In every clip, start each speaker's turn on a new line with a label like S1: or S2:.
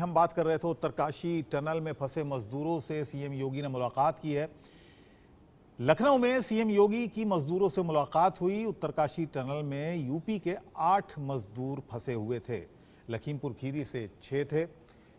S1: हम बात कर रहे थे, उत्तरकाशी टनल में फंसे मजदूरों से सीएम योगी ने मुलाकात की है। लखनऊ में सीएम योगी की मजदूरों से मुलाकात हुई। उत्तरकाशी टनल में यूपी के 8 मजदूर फंसे हुए थे। लखीमपुर खीरी से 6 थे।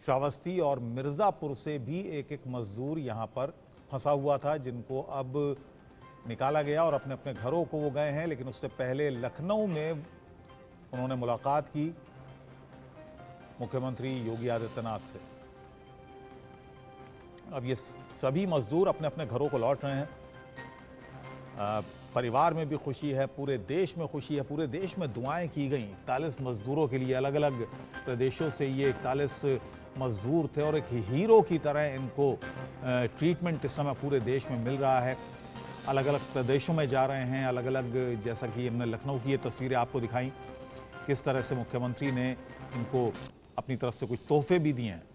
S1: श्रावस्ती और मिर्जापुर से भी एक मजदूर यहां पर फंसा हुआ था, जिनको अब निकाला गया और अपने अपने घरों को वो गए हैं। लेकिन उससे पहले लखनऊ में उन्होंने मुलाकात की मुख्यमंत्री योगी आदित्यनाथ से। अब ये सभी मजदूर अपने अपने घरों को लौट रहे हैं। परिवार में भी खुशी है, पूरे देश में खुशी है। पूरे देश में दुआएं की गई 41 मजदूरों के लिए। अलग अलग प्रदेशों से ये 41 मजदूर थे और एक हीरो की तरह इनको ट्रीटमेंट इस समय पूरे देश में मिल रहा है। अलग अलग प्रदेशों में जा रहे हैं, अलग अलग, जैसा कि हमने लखनऊ की ये तस्वीरें आपको दिखाई, किस तरह से मुख्यमंत्री ने इनको अपनी तरफ से कुछ तोहफे भी दिए हैं।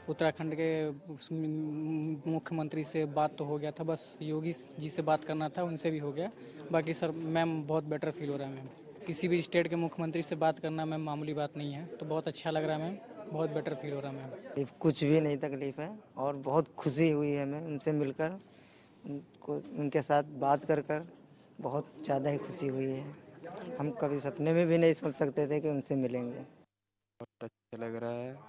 S2: उत्तराखंड के मुख्यमंत्री से बात तो हो गया था, बस योगी जी से बात करना था, उनसे भी हो गया। बाकी सर मैम बहुत बेटर फील हो रहा है मैम। किसी भी स्टेट के मुख्यमंत्री से बात करना मैम मामूली बात नहीं है, तो बहुत अच्छा लग रहा है मैम, बहुत बेटर फील हो रहा है मैम।
S3: कुछ भी नहीं तकलीफ है और बहुत खुशी हुई है हमें उनसे मिलकर, उनके साथ बात कर बहुत ज़्यादा ही खुशी हुई है। हम कभी सपने में भी नहीं सोच सकते थे कि उनसे मिलेंगे।
S4: बहुत अच्छा लग रहा है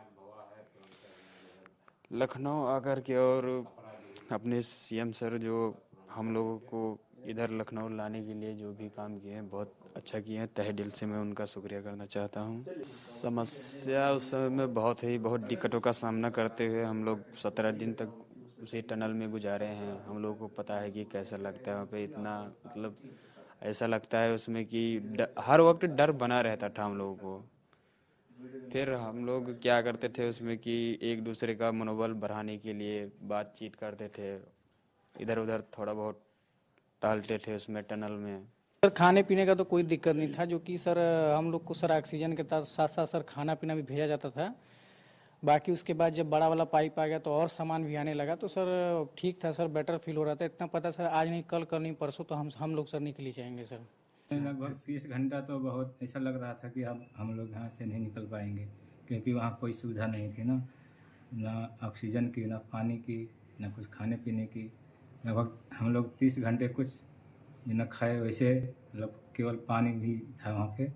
S4: लखनऊ आकर के, और अपने सीएम सर जो हम लोगों को इधर लखनऊ लाने के लिए जो भी काम किए हैं बहुत अच्छा किए हैं। तहे दिल से मैं उनका शुक्रिया करना चाहता हूं। समस्या उस समय में बहुत दिक्कतों का सामना करते हुए हम लोग 17 दिन तक उसी टनल में गुजारे हैं। हम लोगों को पता है कि कैसा लगता है वहाँ पे। इतना मतलब ऐसा लगता है उसमें कि हर वक्त डर बना रहता था हम लोगों को। फिर हम लोग क्या करते थे उसमें कि एक दूसरे का मनोबल बढ़ाने के लिए बातचीत करते थे, इधर उधर थोड़ा बहुत टहलते थे उसमें टनल में।
S2: सर खाने पीने का तो कोई दिक्कत नहीं था, जो कि सर हम लोग को सर ऑक्सीजन के साथ साथ सर खाना पीना भी भेजा जाता था। बाकी उसके बाद जब बड़ा वाला पाइप आ गया तो और सामान भी आने लगा, तो सर ठीक था सर, बेटर फील हो रहा था। इतना पता सर आज नहीं कल नहीं परसों तो हम लोग सर निकल ही जाएंगे सर।
S5: लगभग 30 घंटा तो बहुत ऐसा लग रहा था कि अब हम लोग यहाँ से नहीं निकल पाएंगे, क्योंकि वहाँ कोई सुविधा नहीं थी ना ऑक्सीजन की, ना पानी की, ना कुछ खाने पीने की। लगभग हम लोग 30 घंटे कुछ न खाए, वैसे मतलब केवल पानी भी था वहाँ पे,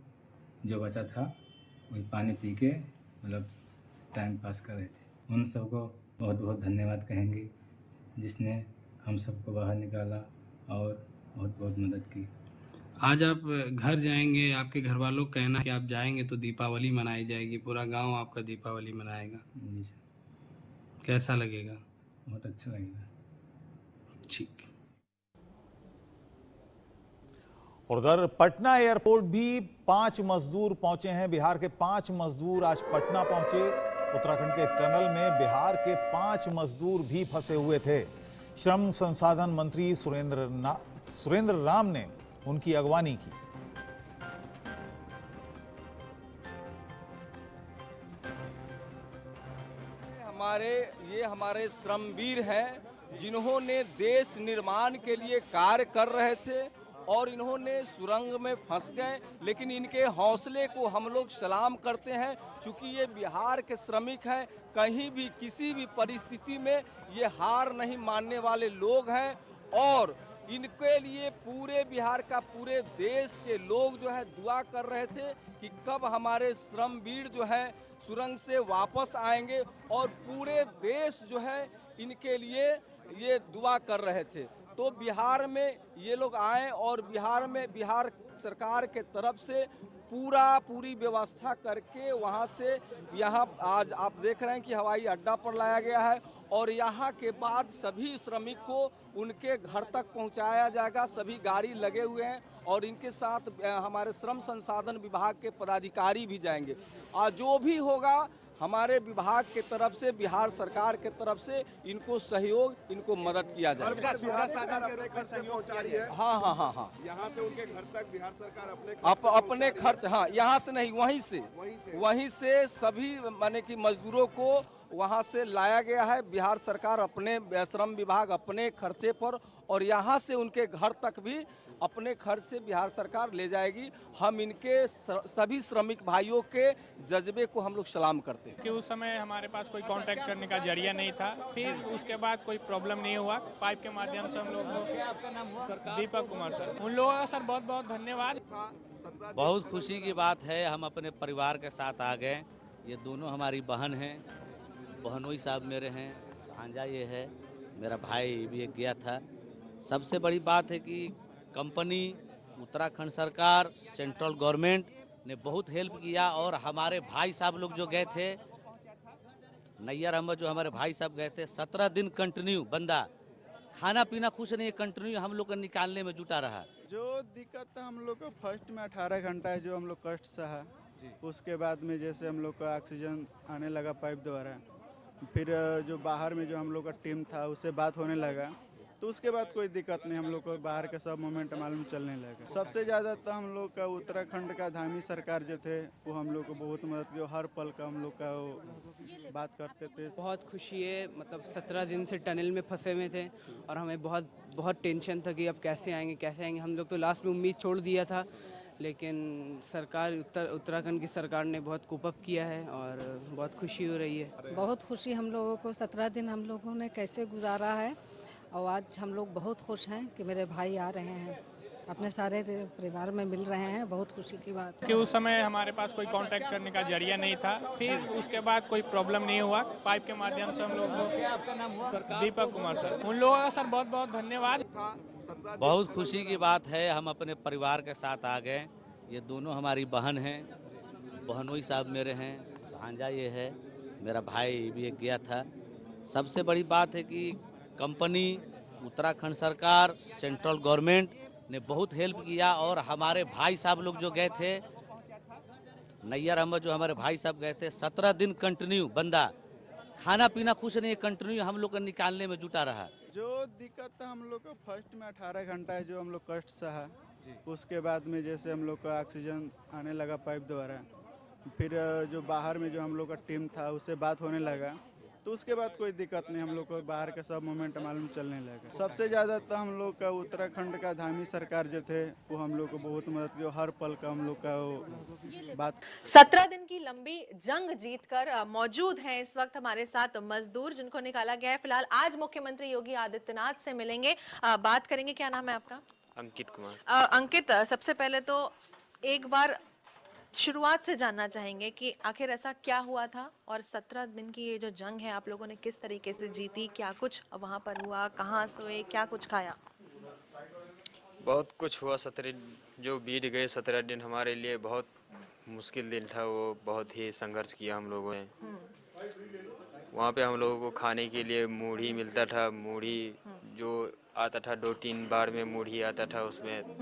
S5: जो बचा था वही पानी पी के मतलब टाइम पास कर रहे थे। उन सबको बहुत बहुत धन्यवाद कहेंगे जिसने हम सबको बाहर निकाला और बहुत बहुत मदद की।
S6: आज आप घर जाएंगे, आपके घर वालों का कहना है कि आप जाएंगे तो दीपावली मनाई जाएगी, पूरा गांव आपका दीपावली मनाएगा।
S5: जी सर।
S6: कैसा लगेगा?
S5: बहुत अच्छा लगेगा।
S6: ठीक।
S1: और उधर पटना एयरपोर्ट भी 5 मजदूर पहुंचे हैं। बिहार के 5 मजदूर आज पटना पहुंचे। उत्तराखंड के टनल में बिहार के 5 मजदूर भी फंसे हुए थे। श्रम संसाधन मंत्री सुरेंद्र राम ने उनकी अगवानी की।
S7: हमारे श्रमवीर हैं, जिन्होंने देश निर्माण के लिए कार्य कर रहे थे और इन्होंने सुरंग में फंस गए, लेकिन इनके हौसले को हम लोग सलाम करते हैं। क्योंकि ये बिहार के श्रमिक हैं, कहीं भी किसी भी परिस्थिति में ये हार नहीं मानने वाले लोग हैं। और इनके लिए पूरे बिहार का, पूरे देश के लोग जो है दुआ कर रहे थे कि कब हमारे श्रमवीर जो है सुरंग से वापस आएंगे, और पूरे देश जो है इनके लिए ये दुआ कर रहे थे। तो बिहार में ये लोग आए और बिहार सरकार के तरफ से पूरी व्यवस्था करके वहाँ से यहाँ आज आप देख रहे हैं कि हवाई अड्डा पर लाया गया है, और यहाँ के बाद सभी श्रमिक को उनके घर तक पहुँचाया जाएगा। सभी गाड़ी लगे हुए हैं और इनके साथ हमारे श्रम संसाधन विभाग के पदाधिकारी भी जाएंगे। जो भी होगा हमारे विभाग के तरफ से, बिहार सरकार के तरफ से इनको सहयोग, इनको मदद किया जाएगा। हाँ।
S8: यहाँ पे उनके घर तक बिहार सरकार
S7: अपने खर्च, हाँ, यहाँ से नहीं, वहीं से सभी माने कि मजदूरों को वहाँ से लाया गया है। बिहार सरकार अपने श्रम विभाग अपने खर्चे पर और यहाँ से उनके घर तक भी अपने खर्च से बिहार सरकार ले जाएगी। हम इनके सभी श्रमिक भाइयों के जज्बे को हम लोग सलाम करते हैं।
S9: कि उस समय हमारे पास कोई कांटेक्ट करने का जरिया नहीं था, फिर उसके बाद कोई प्रॉब्लम नहीं हुआ, पाइप के माध्यम से हम लोग को। दीपक कुमार सर, उन लोगों का सर बहुत बहुत धन्यवाद।
S10: बहुत खुशी की बात है, हम अपने परिवार के साथ आ गए। ये दोनों हमारी बहन हैं, बहनोई साहब मेरे हैं, भांजा ये है, मेरा भाई भी एक गया था। सबसे बड़ी बात है कि कंपनी, उत्तराखंड सरकार, सेंट्रल गवर्नमेंट ने बहुत हेल्प किया और हमारे भाई साहब लोग जो गए थे, नैयर अहमद जो हमारे भाई साहब गए थे, 17 दिन कंटिन्यू बंदा खाना पीना कुछ नहीं, कंटिन्यू हम लोग को निकालने में जुटा रहा।
S11: जो दिक्कत था हम लोग को फर्स्ट में 18 घंटा है जो हम लोग कष्ट सहा, उसके बाद में जैसे हम लोग का ऑक्सीजन आने लगा पाइप द्वारा, फिर जो बाहर में जो हम लोग का टीम था उससे बात होने लगा, तो उसके बाद कोई दिक्कत नहीं, हम लोग को बाहर का सब मोमेंट मालूम चलने लगा। सबसे ज़्यादा तो हम लोग का उत्तराखंड का धामी सरकार जो थे वो हम लोग को बहुत मदद की, हर पल का हम लोग का वो बात करते थे।
S12: बहुत खुशी है, मतलब 17 दिन से टनल में फंसे हुए थे और हमें बहुत टेंशन था कि अब कैसे आएंगे। हम लोग तो लास्ट में उम्मीद छोड़ दिया था, लेकिन सरकार उत्तराखंड की सरकार ने बहुत कोप अप किया है और बहुत खुशी हो रही है।
S13: बहुत खुशी हम लोगों को, 17 दिन हम लोगों ने कैसे गुजारा है और आज हम लोग बहुत खुश हैं कि मेरे भाई आ रहे हैं, अपने सारे परिवार में मिल रहे हैं। बहुत खुशी की बात
S9: कि उस समय हमारे पास कोई कांटेक्ट करने का जरिया नहीं था, फिर उसके बाद कोई प्रॉब्लम नहीं हुआ, पाइप के माध्यम से हम लोग को। दीपक कुमार सर, उन लोगों का सर बहुत बहुत धन्यवाद।
S10: बहुत खुशी की बात है, हम अपने परिवार के साथ आ गए। ये दोनों हमारी बहन हैं, बहनोई साहब मेरे हैं, भांजा ये है, मेरा भाई भी एक गया था। सबसे बड़ी बात है कि कंपनी, उत्तराखंड सरकार, सेंट्रल गवर्नमेंट ने बहुत हेल्प किया और हमारे भाई साहब लोग जो गए थे, नैयर अहमद जो हमारे भाई साहब गए थे, 17 दिन कंटिन्यू बंदा खाना पीना कुछ नहीं, कंटिन्यू हम लोग को निकालने में जुटा रहा।
S11: जो दिक्कत था हम लोग को फर्स्ट में 18 घंटा है जो हम लोग कष्ट सहा, उसके बाद में जैसे हम लोग का ऑक्सीजन आने लगा पाइप द्वारा, फिर जो बाहर में जो हम लोग का टीम था उससे बात होने लगा, तो उसके बाद कोई दिक्कत नहीं, हम लोग को बाहर का सब मोमेंट मालूम चलने लगा। सबसे ज़्यादा तो हम लोग का उत्तराखंड का धामी सरकार जो थे वो हम लोग को बहुत मदद की, हर पल का हम लोग का वो बात।
S14: 17 दिन की लंबी जंग जीतकर मौजूद हैं इस वक्त हमारे साथ मजदूर जिनको निकाला गया है। फिलहाल आज मुख्यमंत्री योगी आदित्यनाथ से मिलेंगे, बात करेंगे। क्या नाम है आपका?
S4: अंकित कुमार।
S14: अंकित, सबसे पहले तो एक बार शुरुआत से जानना चाहेंगे कि आखिर ऐसा क्या हुआ था और 17 दिन की ये जो जंग है आप लोगों ने किस तरीके से जीती, क्या कुछ वहाँ पर हुआ, कहाँ सोए, क्या कुछ खाया?
S4: बहुत कुछ हुआ। 17 जो बीत गए 17 दिन हमारे लिए बहुत मुश्किल दिन था, वो बहुत ही संघर्ष किया हम लोगों ने। वहाँ पे हम लोगों को खाने के लिए मूढ़ी मिलता था, मूढ़ी जो आता था 2-3 बार में मूढ़ी आता था, उसमें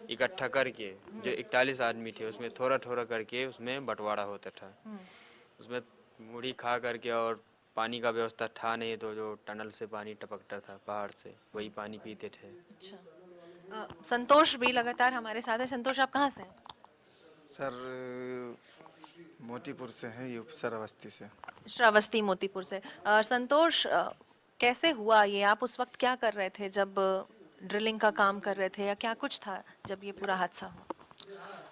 S4: इकट्ठा करके जो 41 आदमी थे उसमें थोड़ा थोड़ा करके उसमें बंटवारा होता था। उसमें मूढ़ी खा करके, और पानी का व्यवस्था था नहीं तो जो टनल से पानी टपकता था पहाड़ से, वही पानी पीते थे।
S14: अच्छा, संतोष भी लगातार हमारे साथ है। संतोष, आप कहाँ से हैं?
S15: सर मोतीपुर से है, यूपी श्रावस्ती से।
S14: श्रावस्ती मोतीपुर से। संतोष, कैसे हुआ ये? आप उस वक्त क्या कर रहे थे जब ड्रिलिंग का काम कर रहे थे, या क्या कुछ था जब ये पूरा हादसा हुआ?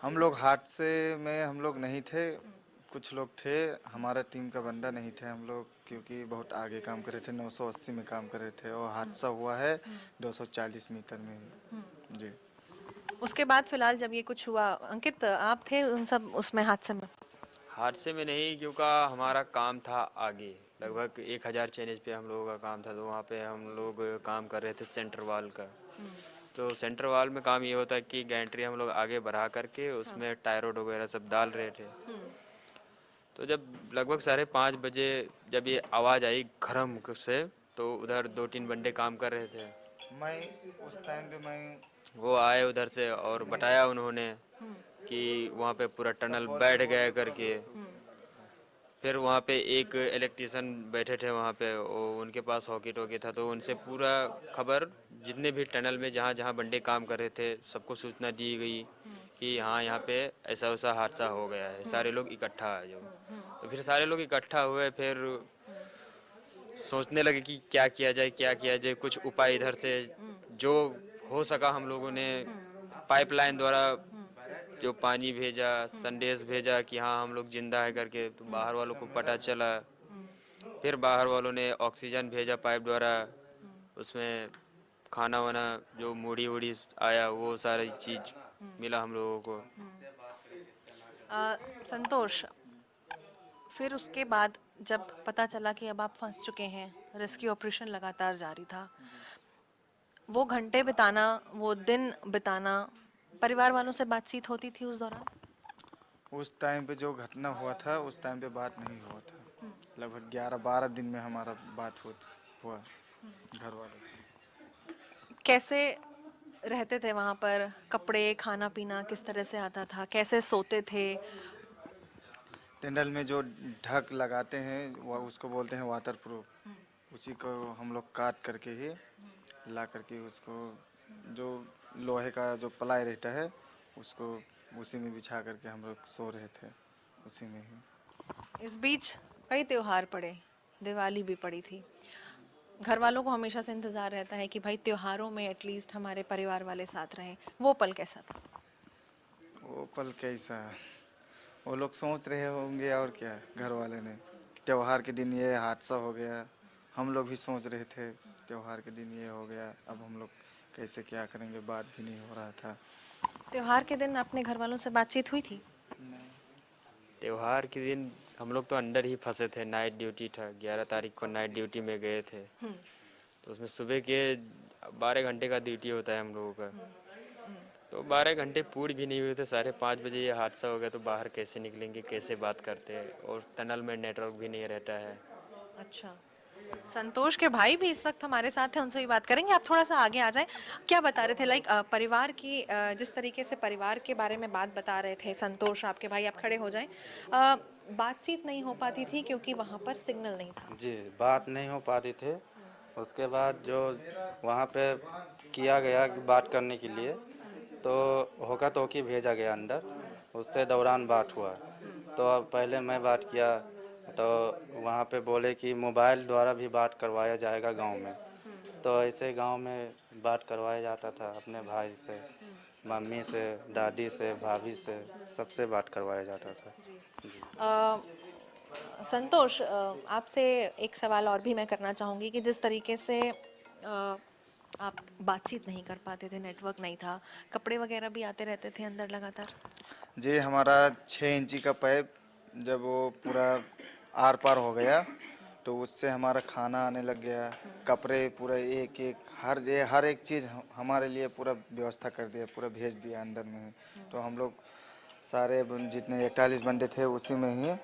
S15: हम लोग हादसे में हम लोग नहीं थे, कुछ लोग थे, हमारा टीम का बंदा नहीं थे हम लोग, क्योंकि बहुत आगे काम कर रहे थे, 980 में काम कर रहे थे और हादसा हुआ है 240 मीटर में जी।
S14: उसके बाद फिलहाल जब ये कुछ हुआ, अंकित आप थे उन सब उसमें हादसे में?
S4: हादसे में नहीं, क्योंकि हमारा काम था आगे, लगभग 1000 चैनेज पे हम लोगों का काम था, तो वहाँ पे हम लोग काम कर रहे थे सेंटर वाल का। तो सेंटर वाल में काम ये होता है कि गैंट्री हम लोग आगे बढ़ा करके उसमें टायरोड वगैरह सब डाल रहे थे। तो जब लगभग 5:30 बजे जब ये आवाज़ आई घरम से, तो उधर 2-3 बंदे काम कर रहे थे।
S15: मैं उस टाइम पे
S4: वो आए उधर से और बताया उन्होंने कि वहाँ पे पूरा टनल बैठ गया करके। फिर वहाँ पे एक इलेक्ट्रिशियन बैठे थे वहाँ पे, उनके पास हॉकी टॉकी था, तो उनसे पूरा खबर जितने भी टनल में जहाँ जहाँ बंदे काम कर रहे थे सबको सूचना दी गई कि हाँ यहाँ पे ऐसा वैसा हादसा हो गया है, सारे लोग इकट्ठा आ जाओ। तो फिर सारे लोग इकट्ठा हुए, फिर सोचने लगे कि क्या किया जाए, कुछ उपाय इधर से जो हो सका हम लोगों ने पाइपलाइन द्वारा जो पानी भेजा, संदेश भेजा कि हाँ हम लोग जिंदा है करके, तो बाहर वालों को पता चला। फिर बाहर वालों ने ऑक्सीजन भेजा पाइप द्वारा, उसमें खाना वाना जो मूढ़ी वूढ़ी आया वो सारी चीज मिला हम लोगों को।
S14: संतोष, फिर उसके बाद जब पता चला कि अब आप फंस चुके हैं, रेस्क्यू ऑपरेशन लगातार जारी था, वो घंटे बिताना, वो दिन बिताना, परिवार वालों से बातचीत होती थी उस दौरान?
S15: उस टाइम पे जो घटना हुआ था उस टाइम पे बात नहीं हुआ था। लगभग 11-12 दिन में हमारा बात हुआ घर वालों से।
S14: कैसे रहते थे वहाँ पर? कपड़े, खाना पीना किस तरह से आता था? कैसे सोते थे?
S15: टनल में जो ढक लगाते हैं वो उसको बोलते हैं वाटर प्रूफ, उसी को हम लोग काट करके ही ला करके उसको जो लोहे का जो प्लाई रहता है उसको उसी में बिछा करके हम लोग सो रहे थे उसी में ही।
S14: इस बीच कई त्योहार पड़े, दिवाली भी पड़ी थी। घर वालों को हमेशा से इंतज़ार रहता है कि भाई त्योहारों में एटलीस्ट हमारे परिवार वाले साथ रहें। वो पल कैसा था?
S15: वो पल कैसा, वो लोग सोच रहे होंगे और क्या, घर वाले ने त्योहार के दिन ये हादसा हो गया, हम लोग भी सोच रहे थे त्योहार के दिन ये हो गया, अब हम लोग कैसे क्या करेंगे, बात भी नहीं हो रहा था।
S14: त्योहार के दिन अपने घर वालों से बातचीत हुई थी?
S4: त्योहार के दिन हम लोग तो अंदर ही फंसे थे, नाइट ड्यूटी था, 11 तारीख को नाइट ड्यूटी में गए थे। तो उसमें सुबह के 12 घंटे का ड्यूटी होता है हम लोगों का, तो 12 घंटे पूरी भी नहीं हुए थे। 5:30 बजे ये हादसा हो गया, तो बाहर कैसे निकलेंगे, कैसे बात करते हैं, और टनल में नेटवर्क भी नहीं रहता है।
S14: अच्छा, संतोष के भाई भी इस वक्त हमारे साथ हैं, उनसे भी बात करेंगे। आप थोड़ा सा आगे आ जाएं। क्या बता रहे थे, लाइक परिवार की, जिस तरीके से परिवार के बारे में बात बता रहे थे संतोष आपके भाई, आप खड़े हो जाएं। बातचीत नहीं हो पाती थी क्योंकि वहाँ पर सिग्नल नहीं था।
S16: जी, बात नहीं हो पाती थी। उसके बाद जो वहाँ पे किया गया बात करने के लिए, तो होका तोकी भेजा गया अंदर, उससे दौरान बात हुआ। तो अब पहले मैं बात किया तो वहाँ पे बोले कि मोबाइल द्वारा भी बात करवाया जाएगा गांव में। तो ऐसे गांव में बात करवाया जाता था, अपने भाई से, मम्मी से, दादी से, भाभी से, सबसे बात करवाया जाता था।
S14: संतोष, आपसे एक सवाल और भी मैं करना चाहूँगी कि जिस तरीके से आप बातचीत नहीं कर पाते थे, नेटवर्क नहीं था, कपड़े वगैरह भी आते रहते थे अंदर लगातार?
S15: जी, हमारा 6 इंची का पाइप जब वो पूरा आर पार हो गया तो उससे हमारा खाना आने लग गया, कपड़े पूरा एक हर एक चीज़ हमारे लिए पूरा व्यवस्था कर दिया, पूरा भेज दिया अंदर में। तो हम लोग सारे जितने 41 बंदे थे उसी में ही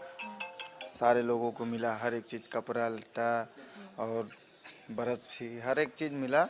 S15: सारे लोगों को मिला, हर एक चीज़, कपड़ा लत्ता और ब्रश भी, हर एक चीज़ मिला।